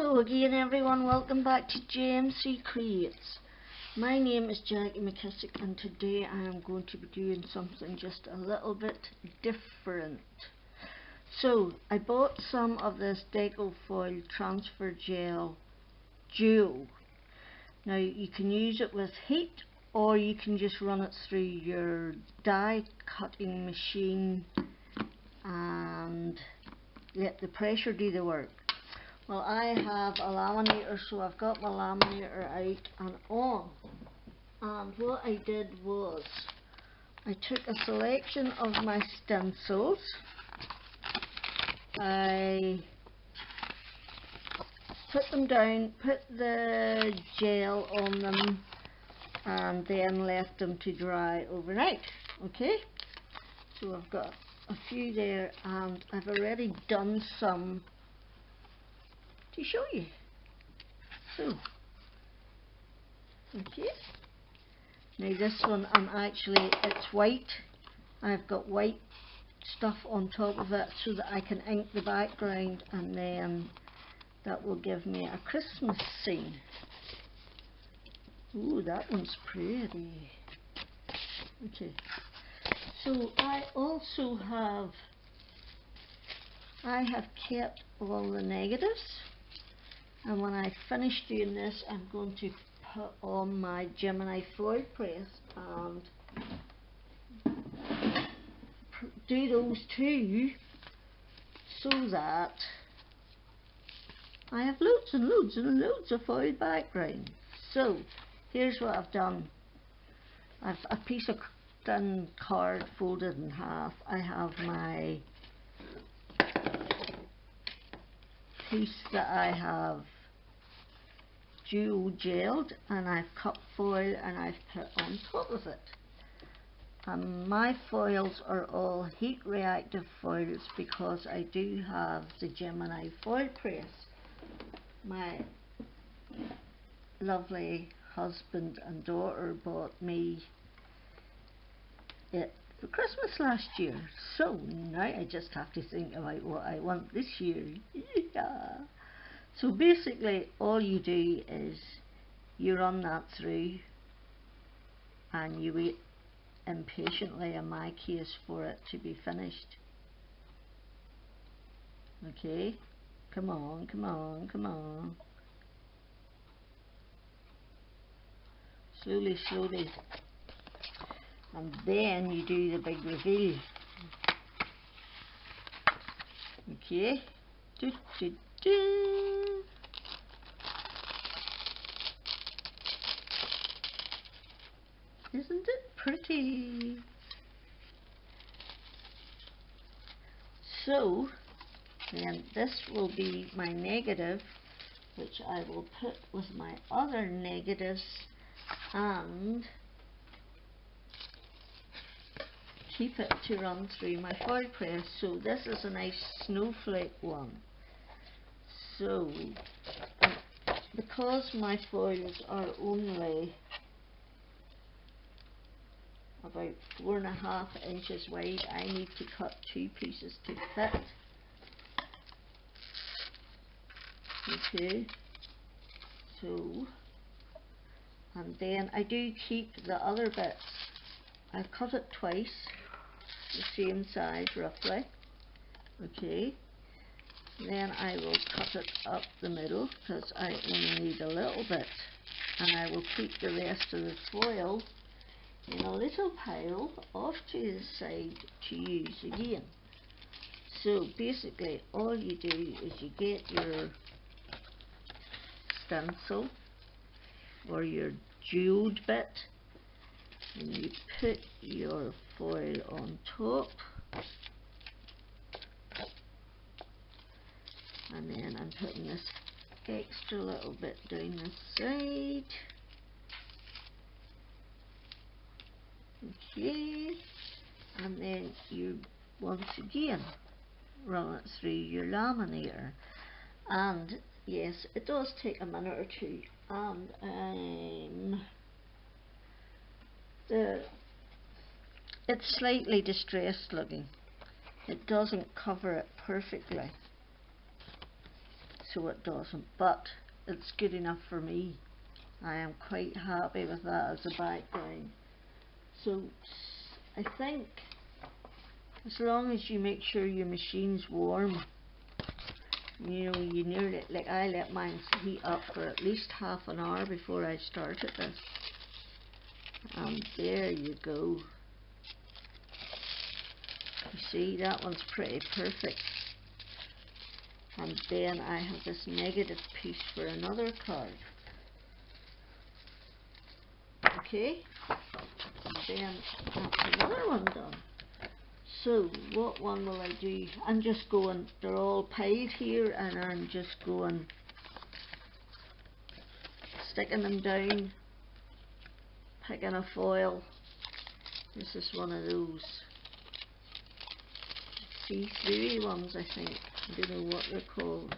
Hello again everyone, welcome back to JMC Creates. My name is Jackie McKissick and today I am going to be doing something just a little bit different. So I bought some of this Decofoil transfer gel duo. Now you can use it with heat or you can just run it through your die cutting machine and let the pressure do the work. Well, I have a laminator, so I've got my laminator out and on. And what I did was, I took a selection of my stencils. I put them down, put the gel on them, and then left them to dry overnight. Okay? So I've got a few there, and I've already done some to show you. So, okay. Now this one, it's white. I've got white stuff on top of it so that I can ink the background, and then that will give me a Christmas scene. Ooh, that one's pretty. Okay. So I also have kept all the negatives. And when I finish doing this, I'm going to put on my Gemini foil press and do those too, so that I have loads and loads and loads of foil background. So here's what I've done. I've a piece of thin card folded in half. I have my piece that I have duo gelled, and I've cut foil and I've put on top of it. And my foils are all heat reactive foils because I do have the Gemini foil press. My lovely husband and daughter bought me it for Christmas last year, so now I just have to think about what I want this year. Yeah. So basically all you do is you run that through and you wait impatiently, in my case, for it to be finished. Okay, come on, come on, come on. Slowly, slowly. And then you do the big reveal. Okay. Do, do, do. Isn't it pretty? So, then this will be my negative, which I will put with my other negatives and keep it to run through my foil press. So this is a nice snowflake one. So, because my foils are only about 4.5 inches wide, I need to cut 2 pieces to fit. Okay, so, and then I do keep the other bits. I've cut it twice, the same size roughly. Okay, then I will cut it up the middle because I only need a little bit, and I will keep the rest of the foil in a little pile off to the side to use again. So basically all you do is you get your stencil or your jeweled bit and you put your foil on top, and then I'm putting this extra little bit down the side. Okay, and then you once again run it through your laminator, and yes, it does take a minute or two, and it's slightly distressed looking. It doesn't cover it perfectly. so it doesn't, but it's good enough for me. I am quite happy with that as a background. So I think as long as you make sure your machine's warm, you know, you nearly, like I let mine heat up for at least half an hour before I started this. And there you go. You see, that one's pretty perfect. And then I have this negative piece for another card. Okay, and then that's another one done. So what one will I do? I'm just going, they're all piled here, and I'm just going, sticking them down, picking a foil. This is one of those see-through ones, I think. I don't know what they're called.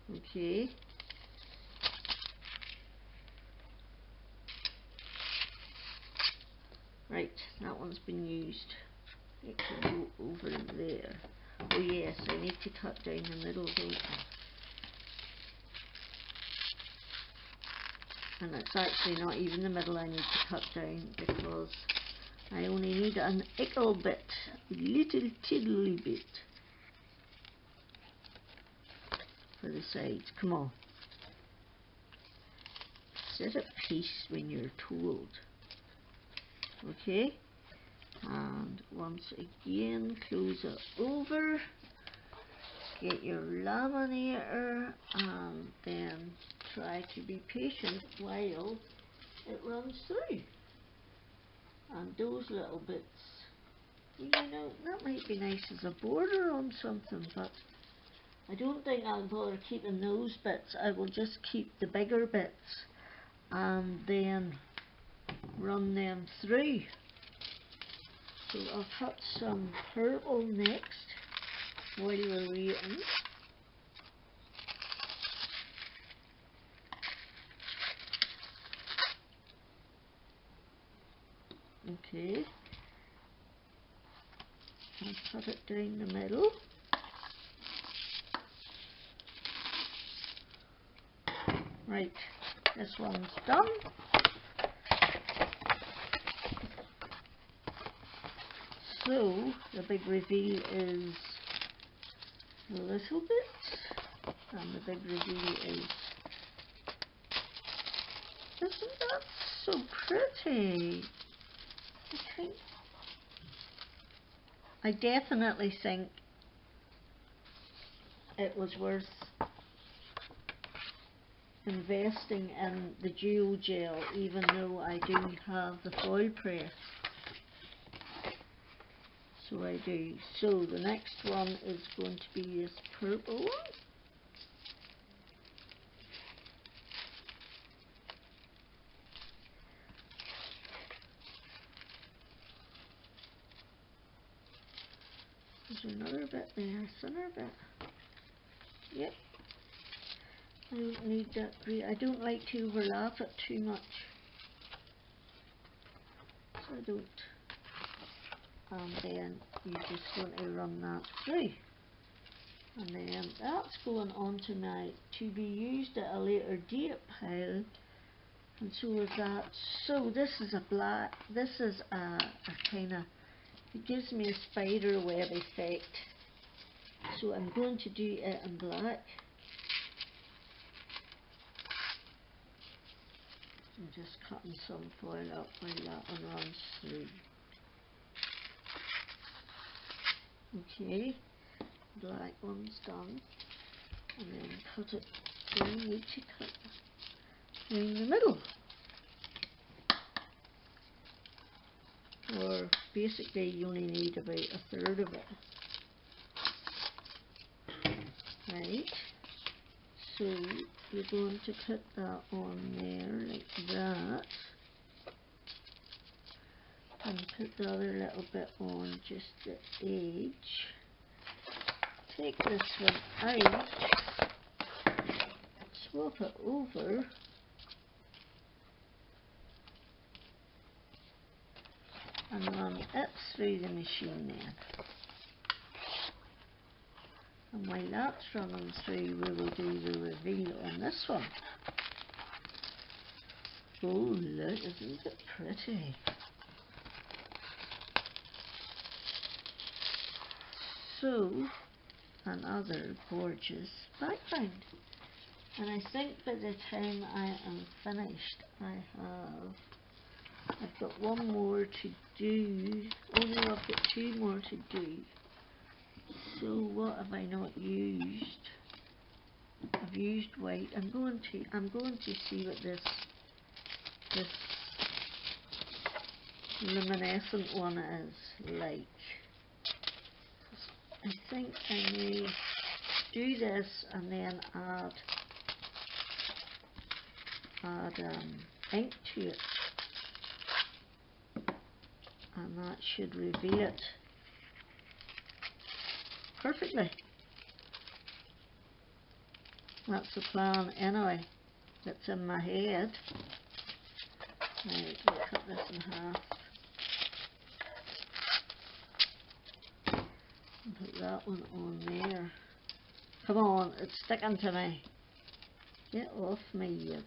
Okay. Right, that one's been used. It can go over there. Oh yes, I need to cut down the middle, don't I? And it's actually not even the middle I need to cut down, because I only need an ickle bit, little tiddly bit for the sides. Come on. Set a piece when you're told. Okay, and once again close it over, get your laminator, and then try to be patient while it runs through. And those little bits, you know, that might be nice as a border on something, but I don't think I'll bother keeping those bits. I will just keep the bigger bits and then run them through. So I'll cut some purple next while we're waiting. Okay, I'll cut it down the middle. Right, this one's done. So the big reveal is a little bit, and the big reveal is, isn't that so pretty? I definitely think it was worth investing in the dual gel, even though I do have the foil press. So I do. So the next one is going to be this purple one. There's another bit there, thinner bit. Yep. I don't need that green. I don't like to overlap it too much, so I don't. And then you're just going to run that through. And then that's going on to my to be used at a later date pile. And so is that. So this is a black, this is a kind of, it gives me a spider web effect. So I'm going to do it in black. I'm just cutting some foil up while that one runs through. Okay, black one's done. And then cut it, so you need to cut in the middle. Or basically you only need about a third of it. Right, so you're going to put that on there like that, and put the other little bit on just the edge. Take this one out, swap it over, and run it through the machine then. And while that's running through, we will do the reveal on this one. Oh look, isn't it pretty? So, another gorgeous background. And I think by the time I am finished, I've got one more to do. Oh no, I've got two more to do. So what have I not used? I've used white. I'm going to see what this luminescent one is like. I think I may do this and then add ink to it, and that should reveal it perfectly. That's the plan anyway. That's in my head. Right, we'll cut this in half and put that one on there. Come on, it's sticking to me. Get off me, you.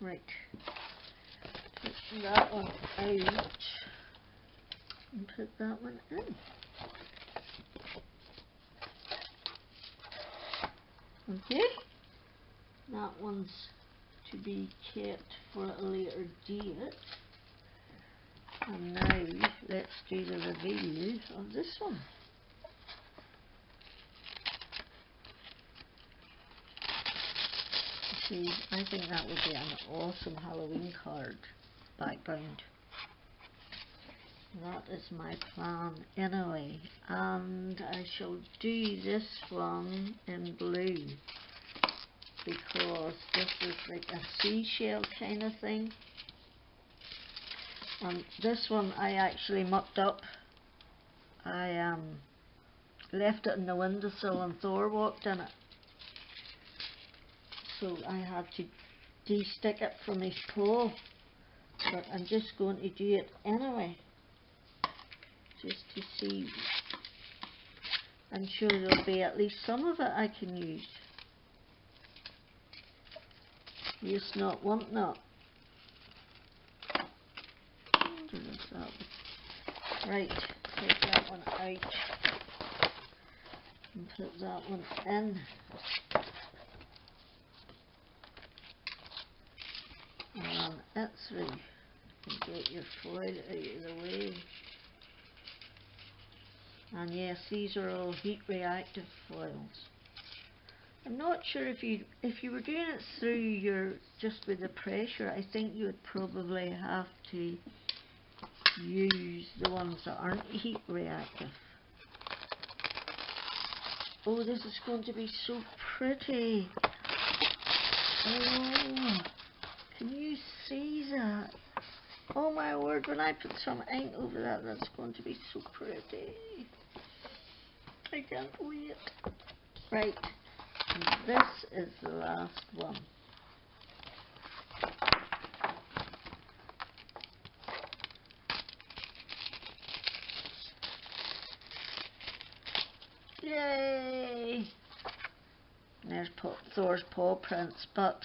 Right. Take that one out and put that one in. Okay. That one's to be kept for a later date. And now let's do the reveal of this one. See, I think that would be an awesome Halloween card background. That is my plan anyway, and I shall do this one in blue because this is like a seashell kind of thing. And this one I actually mucked up. I left it in the windowsill and Thor walked in it. So I had to de-stick it from his paw, but I'm just going to do it anyway, just to see. I'm sure there'll be at least some of it I can use. Use not, want not. Right, take that one out and put that one in. And it through and get your foil out of the way. And yes, these are all heat reactive foils. I'm not sure if you were doing it through just with the pressure, I think you would probably have to use the ones that aren't heat reactive. Oh, this is going to be so pretty. Oh, can you see that? Oh my word, when I put some ink over that, that's going to be so pretty. I can't wait. Right, and this is the last one. Yay! There's Thor's paw prints, but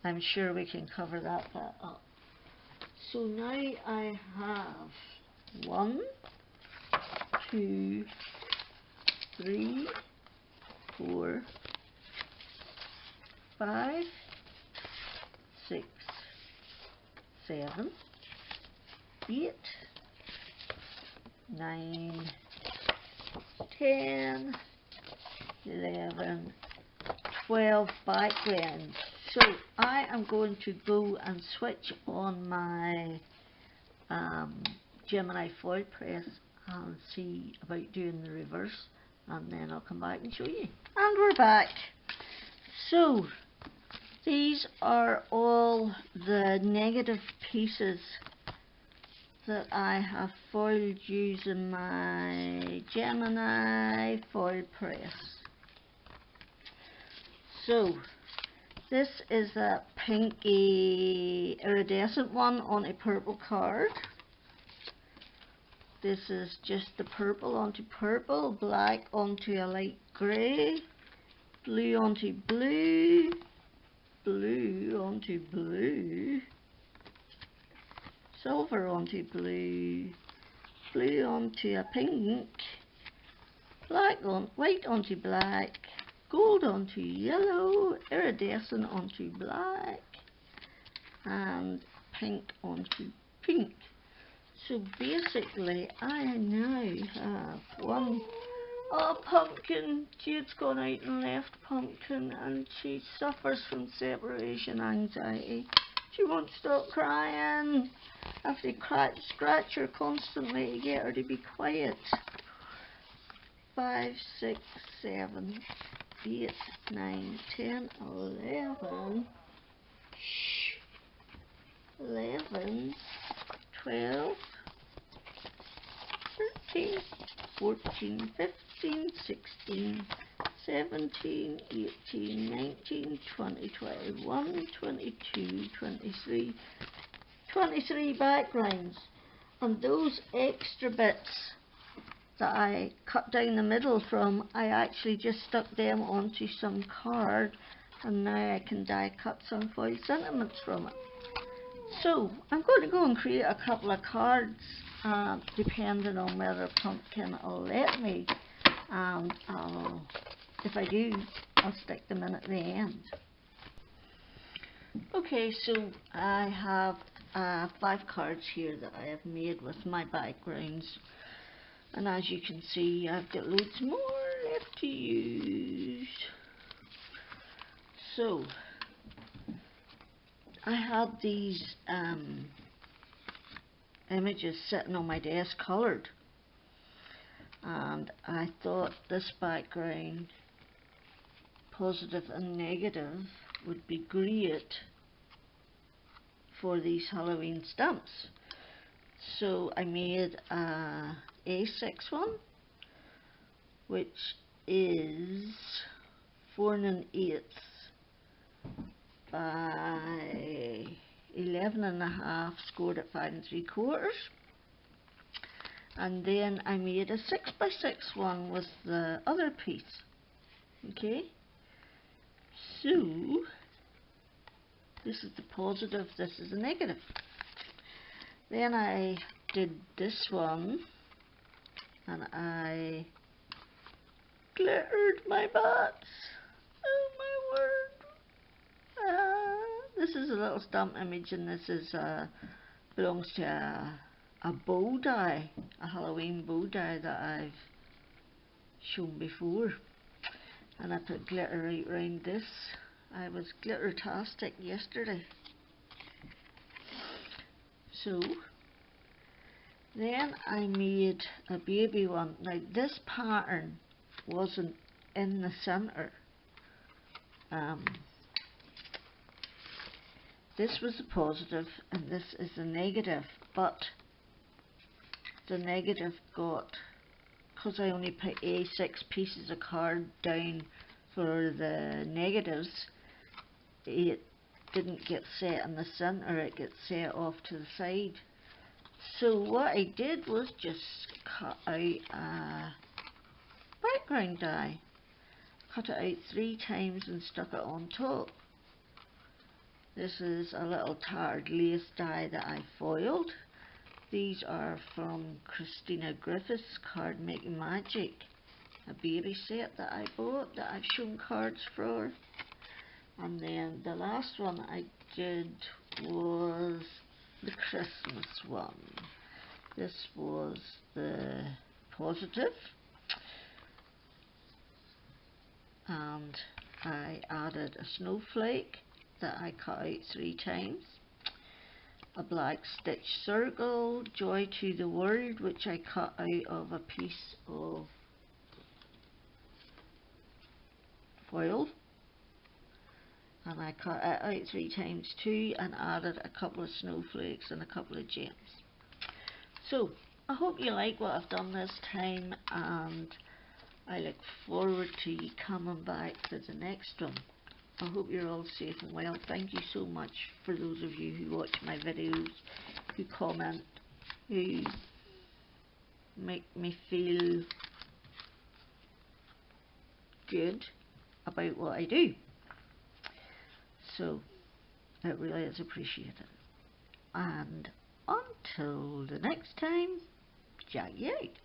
I'm sure we can cover that bit up. So now I have 1, 2, 3, 4, 5, 6, 7, 8, 9, 10, 11, 12 backgrounds. So I am going to go and switch on my Gemini foil press and see about doing the reverse, and then I'll come back and show you. And we're back. So these are all the negative pieces that I have foiled using my Gemini foil press. So this is a pinky iridescent one on a purple card. This is just the purple onto purple, black onto a light grey, blue onto blue, blue onto blue, silver onto blue, blue onto a pink, white onto black, gold onto yellow, iridescent onto black, and pink onto pink. So basically I now have one. Oh, Pumpkin! Jude's gone out and left Pumpkin, and she suffers from separation anxiety. She won't stop crying. I have to scratch her constantly to get her to be quiet. 5, 6, 7, 8, 9, 10, 11. Shh. 11, 12, 13, 14, 15, 16, 17, 18, 19, 20, 21, 22, 23, 23 backgrounds. And those extra bits that I cut down the middle from, I actually just stuck them onto some card, and now I can die cut some foil sentiments from it. So I'm going to go and create a couple of cards, depending on whether Pumpkin will let me, and if I do, I'll stick them in at the end. Okay, so I have 5 cards here that I have made with my backgrounds, and as you can see, I've got loads more left to use. So I had these images sitting on my desk coloured, and I thought this background, positive and negative, would be great for these Halloween stamps. So I made a A6 one, which is 4 1/8 by 11.5, scored at 5 3/4. And then I made a 6 by 6 one with the other piece. Okay, so this is the positive, this is the negative. Then I did this one, and I glittered my bats. Oh my word! This is a little stamp image, and this is belongs to a bow die, a Halloween bow die that I've shown before. And I put glitter right round this. I was glitter-tastic yesterday. So then I made a baby one. Now this pattern wasn't in the centre. This was the positive and this is the negative, but the negative got, because I only put A6 pieces of card down for the negatives, it didn't get set in the centre, it gets set off to the side. So what I did was just cut out a background die. Cut it out 3 times and stuck it on top. This is a little tattered lace die that I foiled. These are from Christina Griffith's Card Making Magic, a baby set that I bought that I've shown cards for. And then the last one I did was the Christmas one. This was the positive, and I added a snowflake that I cut out 3 times, a black stitch circle, joy to the world, which I cut out of a piece of foil, and I cut it out 3 times too, and added a couple of snowflakes and a couple of gems. So I hope you like what I've done this time, and I look forward to you coming back for the next one. I hope you're all safe and well. Thank you so much for those of you who watch my videos, who comment, who make me feel good about what I do. So it really is appreciated. And until the next time, Jack you out.